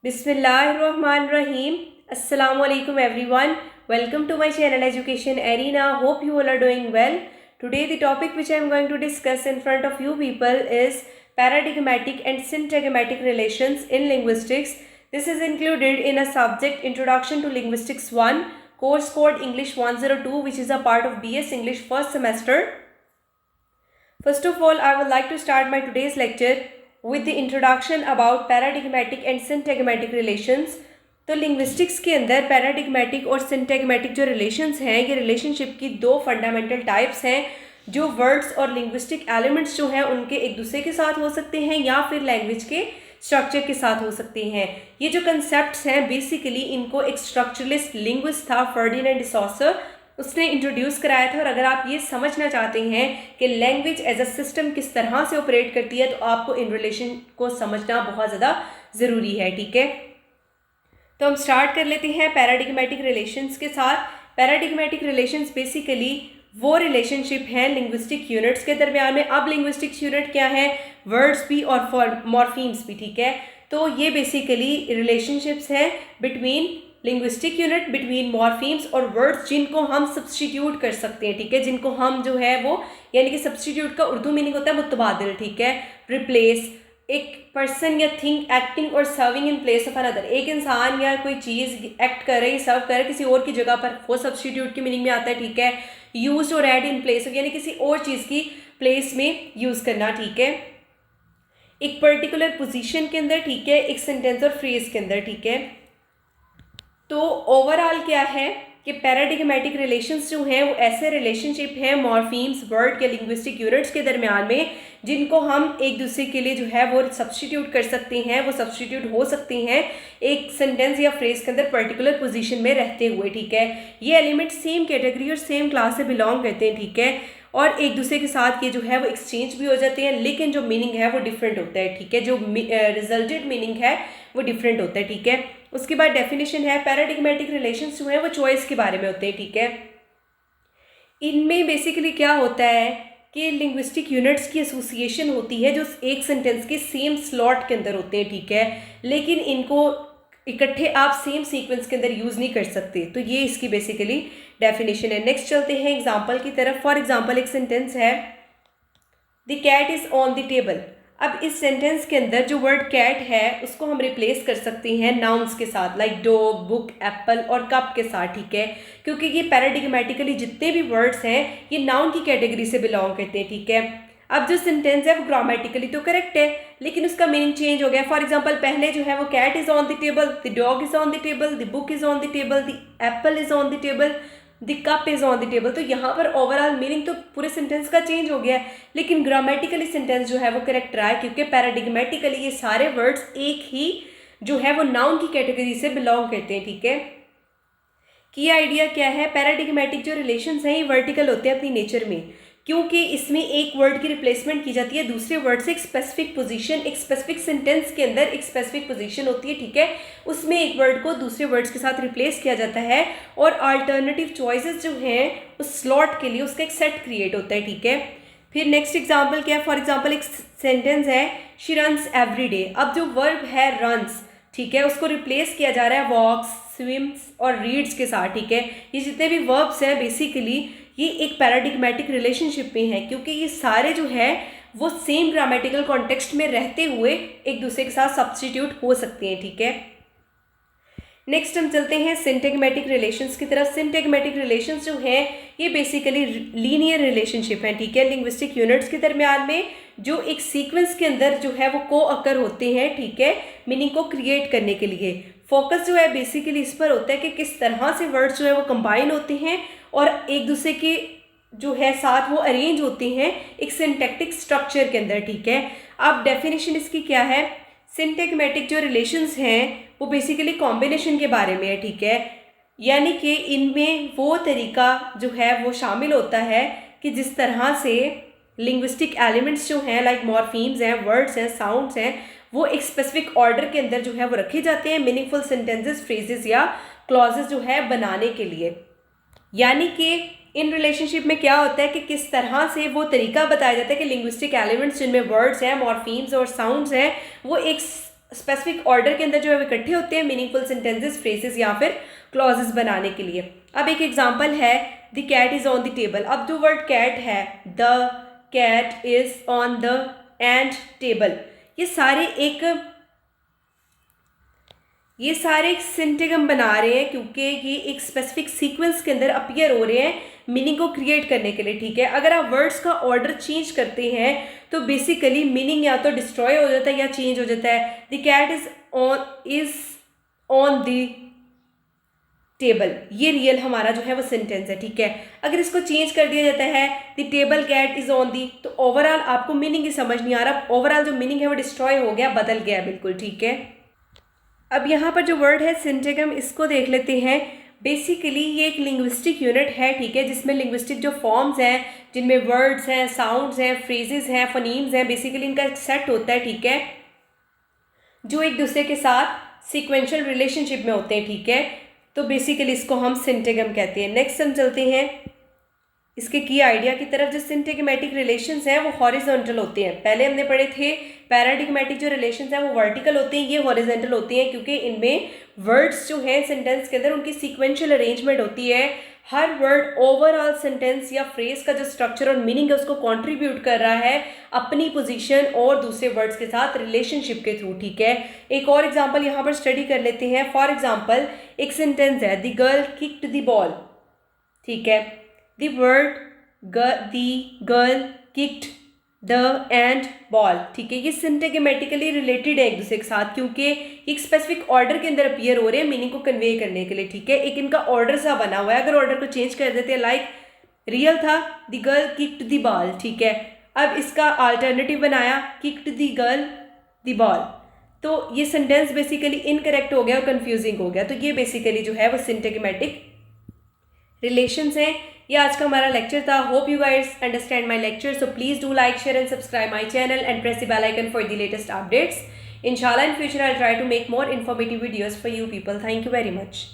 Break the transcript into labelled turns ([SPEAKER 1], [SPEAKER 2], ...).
[SPEAKER 1] Bismillahirrahmanirrahim. Assalamu alaikum everyone. Welcome to my channel Education Arena. Hope you all are doing well. Today the topic which I am going to discuss in front of you people is paradigmatic and syntagmatic relations in linguistics. This is included in a subject Introduction to Linguistics 1, course code English 102, which is a part of BS English first semester. First of all, I would like to start my today's lecture with the introduction about paradigmatic and syntagmatic relations. तो linguistics के अंदर पैराडिग्मेटिक और सिंटैगमेटिक जो relations हैं, ये relationship की दो fundamental types हैं जो वर्ड्स और लिंग्विस्टिक एलिमेंट्स जो हैं उनके एक दूसरे के साथ हो सकते हैं या फिर लैंग्वेज के स्ट्रक्चर के साथ हो सकते हैं। ये जो कंसेप्ट्स हैं बेसिकली इनको एक स्ट्रक्चरलिस्ट लिंग्विस्ट था फर्डिनेंड डी सॉसर, उसने इंट्रोड्यूस कराया था। और अगर आप ये समझना चाहते हैं कि लैंग्वेज एज अ सिस्टम किस तरह से ऑपरेट करती है तो आपको इन रिलेशन को समझना बहुत ज़्यादा ज़रूरी है। ठीक है, तो हम स्टार्ट कर लेते हैं पैराडिग्मेटिक रिलेशंस के साथ। पैराडिग्मेटिक रिलेशंस बेसिकली वो रिलेशनशिप हैं लिंग्विस्टिक यूनिट्स के दरमियान में। अब लिंग्विस्टिक यूनिट क्या है? वर्ड्स भी और मॉर्फीम्स भी। ठीक है, तो ये बेसिकली रिलेशनशिप्स हैं between linguistic unit, between morphemes और वर्ड्स जिनको हम सब्सटीट्यूट कर सकते हैं। ठीक है, जिनको हम जो है वो यानी कि सब्सटीट्यूट का उर्दू मीनिंग होता है मुतबादिल। ठीक है, रिप्लेस एक पर्सन या थिंग एक्टिंग और serving in place of another. एक इंसान या कोई चीज़ एक्ट कर रही, सर्व कर रही किसी और की जगह पर, वो सब्सटीट्यूट की मीनिंग में आता है। ठीक है, यूज और एड इन प्लेस ऑफ यानी किसी और चीज़ की प्लेस में यूज़ करना। ठीक है, एक पर्टिकुलर पोजीशन के अंदर। ठीक है, एक सेंटेंस और फ्रेज के अंदर। ठीक है, तो ओवरऑल क्या है कि पैराडिग्मेटिक रिलेशंस जो हैं वो ऐसे रिलेशनशिप हैं मॉर्फीम्स, वर्ड के लिंग्विस्टिक यूनिट्स के दरमियान में जिनको हम एक दूसरे के लिए जो है वो सब्सटीट्यूट कर सकते हैं, वो सब्सटीट्यूट हो सकते हैं एक सेंटेंस या फ्रेज के अंदर पर्टिकुलर पोजीशन में रहते हुए। ठीक है, ये एलिमेंट सेम कैटेगरी और सेम क्लास से बिलोंग करते हैं। ठीक है, और एक दूसरे के साथ ये जो है वो एक्सचेंज भी हो जाते हैं, लेकिन जो मीनिंग है वो डिफरेंट होता है। ठीक है, जो रिजल्टेड मीनिंग है वो डिफरेंट होता है। ठीक है, उसके बाद डेफिनेशन है पैराडिग्मेटिक रिलेशंस जो है वो चॉइस के बारे में होते हैं। ठीक है, इनमें बेसिकली क्या होता है कि लिंग्विस्टिक यूनिट्स की एसोसिएशन होती है जो एक सेंटेंस के सेम स्लॉट के अंदर होते हैं। ठीक है, लेकिन इनको इकट्ठे आप सेम सीक्वेंस के अंदर यूज़ नहीं कर सकते। तो ये इसकी बेसिकली डेफिनेशन है। नेक्स्ट चलते हैं एग्जाम्पल की तरफ। फॉर एग्जाम्पल एक सेंटेंस है the cat is on the table. अब इस सेंटेंस के अंदर जो वर्ड कैट है उसको हम रिप्लेस कर सकते हैं नाउन्स के साथ, लाइक डॉग, बुक, एप्पल और कप के साथ। ठीक है, क्योंकि ये पैराडिग्मेटिकली जितने भी वर्ड्स हैं ये नाउन की कैटेगरी से बिलोंग करते हैं। ठीक है, अब जो सेंटेंस है वो ग्रामेटिकली तो करेक्ट है लेकिन उसका मीनिंग चेंज हो गया। फॉर एग्जांपल पहले जो है वो cat is on the table, the dog is on the table, the book is on the table, the apple is on the table, the cup is on the table. तो यहाँ पर overall meaning तो पूरे sentence का change हो गया है, लेकिन ग्रामेटिकली सेंटेंस जो है वो करेक्ट रहा है क्योंकि पैराडिग्मेटिकली ये सारे वर्ड्स एक ही जो है वो नाउन की कैटेगरी से बिलोंग करते हैं। ठीक है, की आइडिया क्या है? पैराडिग्मेटिक जो रिलेशंस हैं ये वर्टिकल होते हैं अपनी नेचर में, क्योंकि इसमें एक वर्ड की रिप्लेसमेंट की जाती है दूसरे वर्ड से। एक स्पेसिफिक पोजीशन, एक स्पेसिफिक सेंटेंस के अंदर एक स्पेसिफिक पोजीशन होती है। ठीक है, उसमें एक वर्ड को दूसरे वर्ड्स के साथ रिप्लेस किया जाता है और अल्टरनेटिव चॉइसेस जो हैं उस स्लॉट के लिए उसका एक सेट क्रिएट होता है। ठीक है, फिर नेक्स्ट एग्जाम्पल क्या है? फॉर एग्जाम्पल एक सेंटेंस है शी रन्स एवरी डे। अब जो वर्ब है रन्स, ठीक है, उसको रिप्लेस किया जा रहा है वॉक्स, स्विम्स और रीड्स के साथ। ठीक है, ये जितने भी वर्ब्स हैं बेसिकली ये एक पैराडिग्मेटिक रिलेशनशिप में है क्योंकि ये सारे जो है वो सेम ग्रामेटिकल कॉन्टेक्स्ट में रहते हुए एक दूसरे के साथ सब्स्टिट्यूट हो सकते हैं। ठीक है, नेक्स्ट हम चलते हैं सिंटैगमेटिक रिलेशंस की तरफ। सिंटैगमेटिक रिलेशंस जो हैं ये बेसिकली लीनियर रिलेशनशिप हैं। ठीक है, लिंग्विस्टिक यूनिट्स के दरमियान में जो एक सीक्वेंस के अंदर जो है वो को अकर होते हैं। ठीक है, मीनिंग को क्रिएट करने के लिए फोकस जो है बेसिकली इस पर होता है कि किस तरह से वर्ड्स जो है वो कंबाइन होते हैं और एक दूसरे के जो है साथ वो अरेंज होते हैं एक सिंटैक्टिक स्ट्रक्चर के अंदर। ठीक है, अब डेफिनेशन इसकी क्या है? सिंटैगमेटिक जो रिलेशंस हैं वो बेसिकली कॉम्बिनेशन के बारे में है। ठीक है, यानी कि इनमें वो तरीका जो है वो शामिल होता है कि जिस तरह से लिंग्विस्टिक एलिमेंट्स जो हैं लाइक मॉर्फीम्स हैं, वर्ड्स हैं, साउंड्स हैं, वो एक स्पेसिफिक ऑर्डर के अंदर जो है वो रखे जाते हैं मीनिंगफुल सेंटेंसेस, फ्रेजेस या क्लॉजेस जो है बनाने के लिए। यानी कि इन रिलेशनशिप में क्या होता है कि किस तरह से वो तरीका बताया जाता है कि लिंग्विस्टिक एलिमेंट्स जिनमें वर्ड्स हैं, मॉर्फीम्स और साउंड्स हैं, वो एक स्पेसिफिक ऑर्डर के अंदर जो है वो इकट्ठे होते हैं मीनिंगफुल सेंटेंसेस, फ्रेजेस या फिर क्लॉजेस बनाने के लिए। अब एक एग्जांपल है the cat is on the table. अब जो वर्ड कैट है, the cat is on the and table, ये सारे एक सिंटेगम बना रहे हैं क्योंकि ये एक स्पेसिफिक सीक्वेंस के अंदर अपीयर हो रहे हैं मीनिंग को क्रिएट करने के लिए, ठीक है। अगर आप वर्ड्स का ऑर्डर चेंज करते हैं तो बेसिकली मीनिंग या तो डिस्ट्रॉय हो जाता है या चेंज हो जाता है। The cat is on the table, ये रियल हमारा जो है वो सेंटेंस है, ठीक है। अगर इसको चेंज कर दिया जाता है the table cat is on the, तो ओवरऑल आपको मीनिंग ही समझ नहीं आ रहा, ओवरऑल जो मीनिंग है वो डिस्ट्रॉय हो गया, बदल गया बिल्कुल, ठीक है। अब यहाँ पर जो वर्ड है सिंटेगम, इसको देख लेते हैं। बेसिकली ये एक लिंग्विस्टिक यूनिट है, ठीक है, जिसमें लिंग्विस्टिक जो फॉर्म्स हैं, जिनमें वर्ड्स हैं, साउंड्स हैं, फ्रेजेस हैं, फनीम्स हैं, बेसिकली इनका एक सेट होता है, ठीक है, जो एक दूसरे के साथ सीक्वेंशियल रिलेशनशिप में होते हैं, ठीक है। तो बेसिकली इसको हम सिंटेगम कहते हैं। नेक्स्ट हम चलते हैं इसके की आइडिया की तरफ। जो सिंटेगमेटिक रिलेशंस हैं वो हॉरिजॉन्टल होते हैं। पहले हमने पढ़े थे पैराडिग्मेटिक जो रिलेशंस हैं वो वर्टिकल होते हैं, ये हॉरिजॉन्टल होती हैं क्योंकि इनमें वर्ड्स जो हैं सेंटेंस के अंदर उनकी सीक्वेंशियल अरेंजमेंट होती है। हर वर्ड ओवरऑल सेंटेंस या फ्रेज का जो स्ट्रक्चर और मीनिंग है उसको कंट्रीब्यूट कर रहा है अपनी पोजीशन और दूसरे वर्ड्स के साथ रिलेशनशिप के थ्रू, ठीक है। एक और एग्जांपल यहाँ पर स्टडी कर लेते हैं। फॉर एग्जांपल एक सेंटेंस है the girl kicked the ball, ठीक है। The girl kicked the end ball, ठीक है, ये सिंटेगमेटिकली रिलेटेड है एक दूसरे के साथ क्योंकि एक स्पेसिफिक ऑर्डर के अंदर अपीयर हो रहे हैं मीनिंग को कन्वे करने के लिए, ठीक है। एक इनका ऑर्डर सा बना हुआ है। अगर ऑर्डर को चेंज कर देते हैं, लाइक रियल था the girl kicked the ball, ठीक है, अब इसका अल्टरनेटिव बनाया kicked the girl the ball, तो ये सेंटेंस बेसिकली इनकरेक्ट हो गया और कंफ्यूजिंग हो गया। तो ये बेसिकली जो है वो सिंटेगमेटिक रिलेशंस हैं। ये आज का हमारा लेक्चर था। Hope you guys understand my lecture, so please do like, share and subscribe my channel and press the bell icon for the latest updates. Inshallah in future I'll try to make more informative videos for you people. Thank you very much.